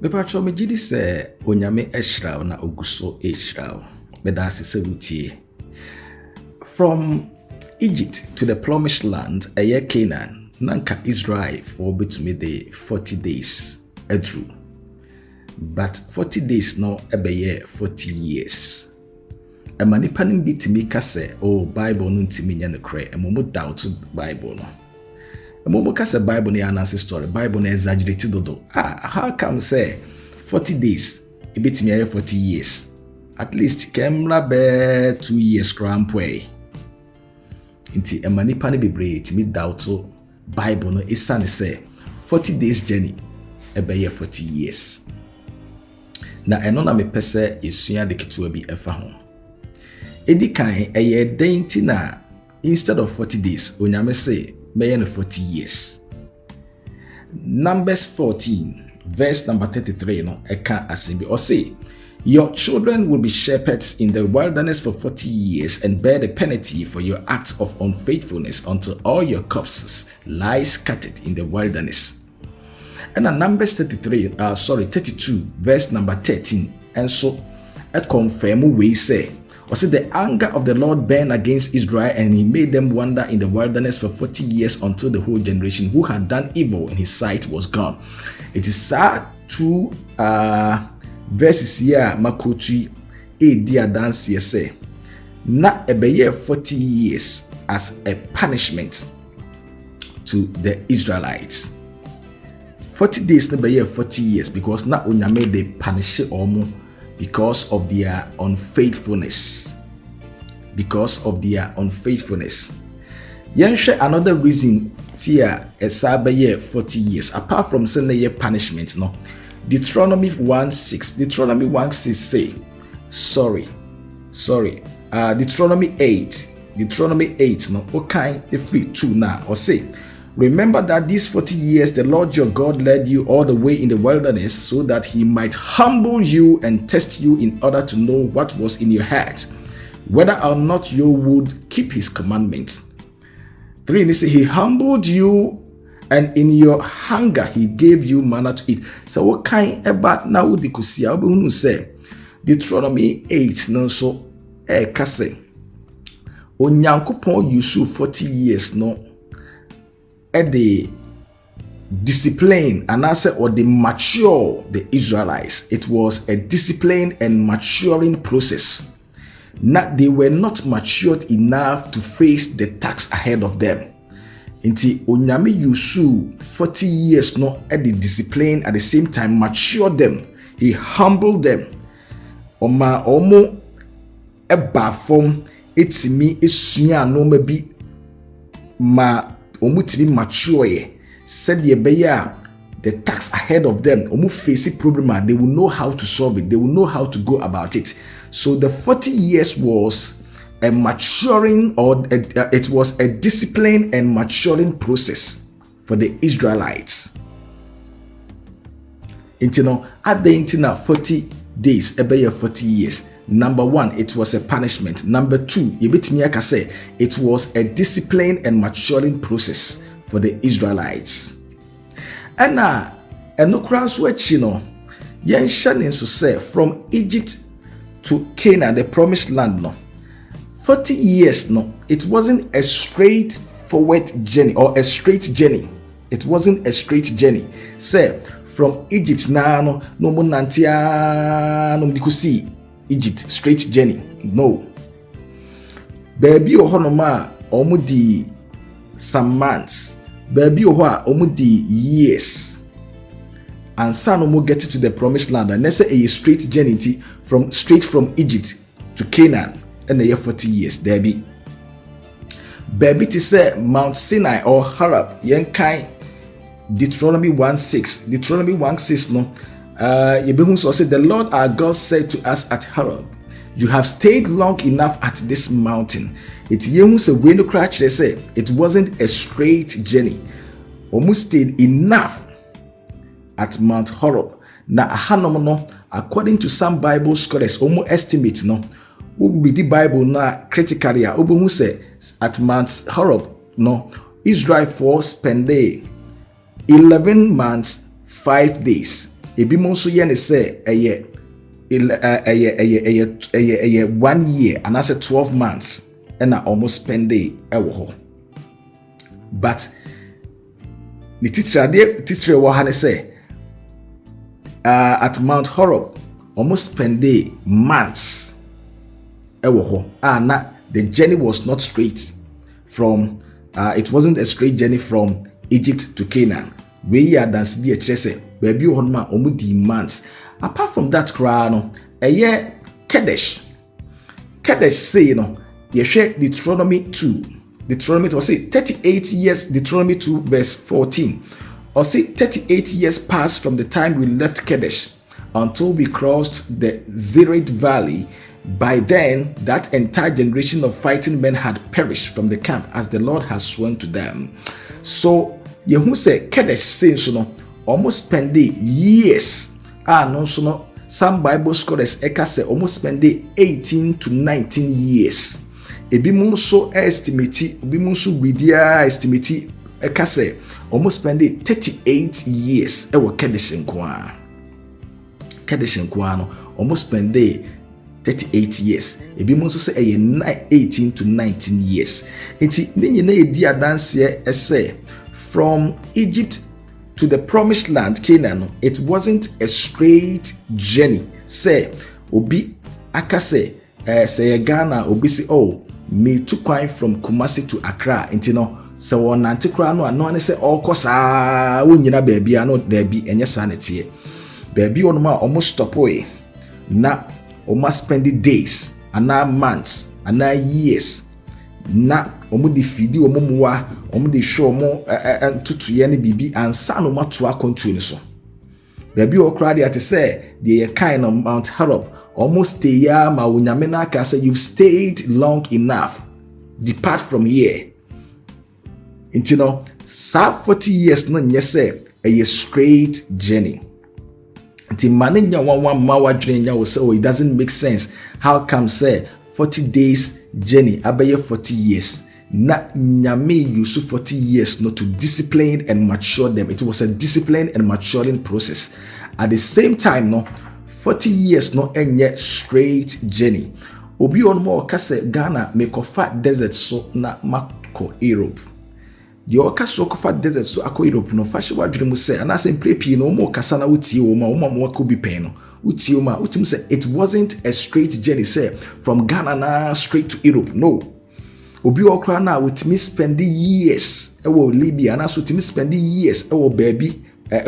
Me pacho me gidi se onyame eshraw na oguso eshraw. Beda se wutie. From Egypt to the promised land, a year Canaan, nanka Israel for between the 40 days through. But 40 days no ebe year 40 years. A manipanim bitimi kase oh Bible no ntimi nya ne kre e momo doubt Bible no. E momo kase Bible ne anase story Bible na exaggerate dodo. How come say 40 days e bitimi year 40 years? At least kemra be 2 years crampway. Inti e manipa ne bebre timi doubt Bible no isane say 40 days journey ebe year 40 years. Na eno na mepese esua de ketua bi efa ho. Edi kan eye denti na instead of 40 days onyame say meye no 40 years. Numbers 14 verse number 33 no eka asembi or say your children will be shepherds in the wilderness for 40 years and bear the penalty for your acts of unfaithfulness until all your corpses lie scattered in the wilderness. And Numbers 32 verse number 13 and so it confirm we say or say the anger of the Lord burned against Israel and he made them wander in the wilderness for 40 years until the whole generation who had done evil in his sight was gone. It is sad to verses here makochi dia dance here say na ebeye 40 years as a punishment to the Israelites. 40 days na be 40 years because na onyame they punish omo because of their unfaithfulness. Because of their unfaithfulness. Yenhwe another reason tia esabeye 40 years apart from saying the punishment no. Deuteronomy 1:6 say Deuteronomy 8 no okay free 2 now or say remember that these 40 years the Lord your God led you all the way in the wilderness so that he might humble you and test you in order to know what was in your heart, whether or not you would keep his commandments. 3 he say he humbled you and in your hunger he gave you manna to eat. So what kind about now the kusia who say Deuteronomy 8 no so kase onyankopon use 40 years no the discipline and answer or the mature the Israelites. It was a discipline and maturing process. Not they were not matured enough to face the task ahead of them. Inti onyame yusu 40 years no at the discipline at the same time mature them. He humbled them. Oma omo eba form etimi esua no maybe ma omu to be mature said the task ahead of them omu face problem they will know how to solve it, they will know how to go about it. So the 40 years was a maturing or it was a discipline and maturing process for the Israelites. Intino at the intina 40 days ebe 40 years. Number 1, it was a punishment. Number 2, say it was a discipline and maturing process for the Israelites. And now, say from Egypt to Canaan, the promised land, no 40 years, no, it wasn't a straightforward journey or a straight journey. It wasn't a straight journey. Say from Egypt now, no monantia, no dikusi. Egypt straight journey. No. Baby ohonoma omudi some months. Baby oho omudi years. And son no get to the promised land. And let's say a straight journey straight from Egypt to Canaan and a year 40 years. Baby to say Mount Sinai or Horeb. Yenkai Deuteronomy 1:6 no. So said the Lord our God said to us at Horeb, you have stayed long enough at this mountain. It say it wasn't a straight journey. Almost stayed enough at Mount Horeb. Now according to some Bible scholars, almost estimate no who read the Bible now critically who say at Mount Horeb no Israel for spend 11 months 5 days Ebi mo nso yɛ ne sɛ ɛyɛ 1 year and as 12 months and almost spend day ɛwɔ hɔ. But the teacher wɔ ha ne sɛ at Mount Horeb almost spend day months ɛwɔ hɔ. Na the journey was not straight from it wasn't a straight journey from Egypt to Canaan. We are dance di ɛkyerɛ sɛ baabi wɔ hɔ no a ɔmo di months. Apart from that koraa no ɛyɛ Kadesh say no yɛhwɛ Deuteronomy 2 was say 38 years. Deuteronomy 2 verse 14 or say 38 years passed from the time we left Kadesh until we crossed the Zered Valley. By then, that entire generation of fighting men had perished from the camp as the Lord has sworn to them. So, Yehu say Kadesh says no almost spend years. No, so no. Some Bible scholars say almost spend 18 to 19 years. Ebi mu so estimate, ebi mu so bidia estimate say almost spend 38 years. Ewo Kadesh nkoa. Kadesh nkoa no almost spend 38 years. Ebi mu nso say 18 to 19 years. Enti ne nyina edi adanse say from Egypt to the promised land Canaan, it wasn't a straight journey. Say obi aka say Ghana obi say me to kwan from Kumasi to Accra. Enti no se wonante kra no ano ne say okosa wonyina baabi ano daabi enye sanete. Baabi onoma almost stop away. Na almost spend days, ana months, ana years. Na omo de fidi omo muwa, omo de show omo tutuye ne bibi ansa no mato akontu ni so. Baabi okra de ate say the kind of Mount Horeb almost stay ya ma wonyame na aka say you've stayed long enough. Depart from here. Until no, 40 years no nye say a straight journey. Until manenya one mawa dream ya say it doesn't make sense. How come say 40 days journey abaye 40 years? Na nyame use 40 years not to discipline and mature them. It was a discipline and maturing process. At the same time, no 40 years no enye straight journey. Obi on more kase Ghana make ofa desert so na mako Europe. The oka so kofa desert so ako Europe no fashe wadwene mu say and say prepi no mo kasa na wutie wo ma mo ko bi pen no wutie ma utim say it wasn't a straight journey say from Ghana na straight to Europe. No. Obi okra na wutimi spend years ewo Libya na so timi spend years ewo baby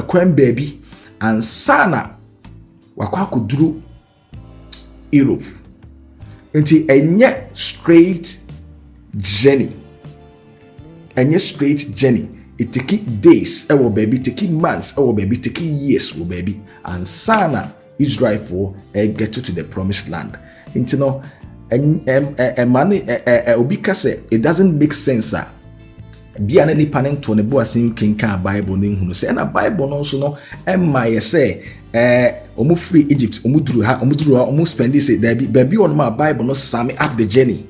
kwan baby and sana wakwa kuduru Europe. Nti enye straight journey. Enye straight journey. It take days ewo baby, take months ewo baby, take years ewo baby and sana Israel for get to the promised land. Nti no obika say it doesn't make sense. Bia na nipa ne to ne bo asen kenka Bible ne hunu say na Bible no so no emma say omo free Egypt omo duru ha omo spend say baby on my Bible no sum up the journey.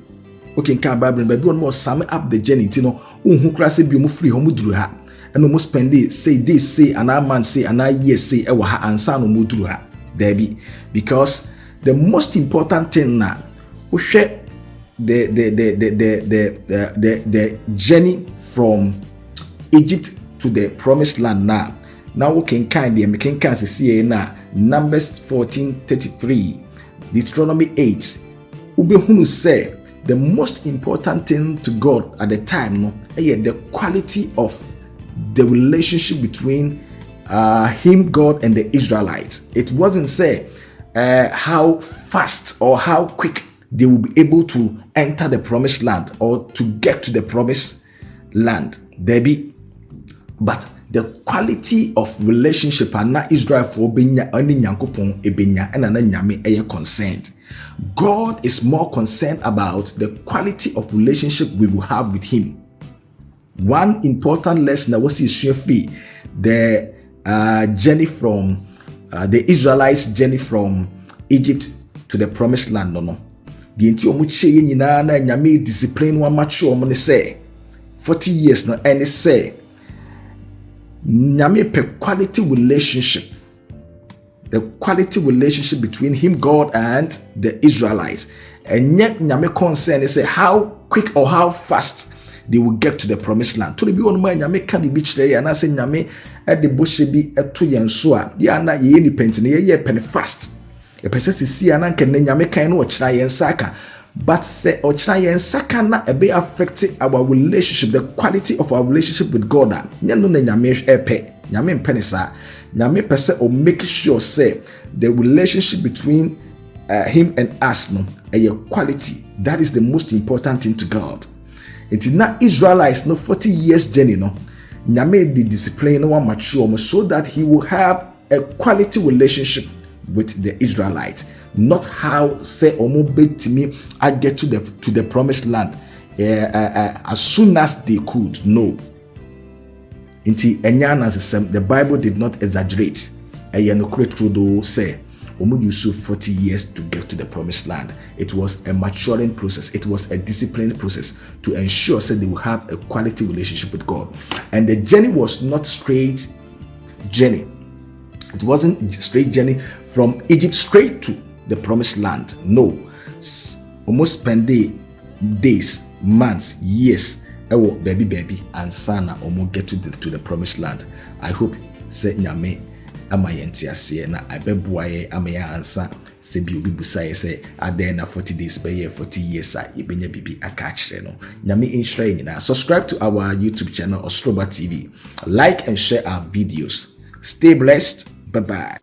Okay, can Bible baby on more sum up the journey tino unhu kra say bi omo free omo duru ha and omo spend say this say and a man say and a year say e wa ha ansa no omo duru ha baby, because the most important thing na we share the journey from Egypt to the promised land now. Now we can see now Numbers 14:33, Deuteronomy 8. Ubehunu say the most important thing to God at the time no the quality of the relationship between him, God, and the Israelites. It wasn't say how fast or how quick they will be able to enter the promised land or to get to the promised land, baby, but the quality of relationship and na Israel for benya ani nyankopon ebenya and na nyame eye concerned. God is more concerned about the quality of relationship we will have with him. One important lesson that was free the journey from the Israelites journey from Egypt to the promised land no. The enti omu cheye nyina na nyame discipline wa mature omu ne say 40 years no and say nyame pe quality relationship the quality relationship between him, God, and the Israelites. And yet, Nyame concern is how quick or how fast they will get to the promised land. To be on my Nyame can be beach there, and I say Nyame at the bush be a 2 years so. Ya na ye ni penny ye penny fast. A person see an anke Nyame can watch and saka. But say or try and saka na a be affecting our relationship, the quality of our relationship with God. Nyano Nyame epe. Nyame penisa. Nyame pese or make sure say the relationship between him and us no a quality. That is the most important thing to God. It is not Israelites no 40 years journey no. Nyame the discipline no one mature so that he will have a quality relationship with the Israelites. Not how say omo betimi I get to the promised land as soon as they could. No. The Bible did not exaggerate. Say omo use 40 years to get to the promised land. It was a maturing process. It was a disciplined process to ensure that they will have a quality relationship with God. And the journey was not straight journey. It wasn't straight journey from Egypt straight to the promised land. No. Almost spend days, months, years. Baby, and sana omo get to the promised land. I hope say Nyame amayenti ase na abebuaye amaya ansa se bi obi busaye say ade na 40 days be 40 years a ibenya bibi aka akire no. Nyame inshire nyina. Subscribe to our YouTube channel Ostroba TV. Like and share our videos. Stay blessed. Bye bye.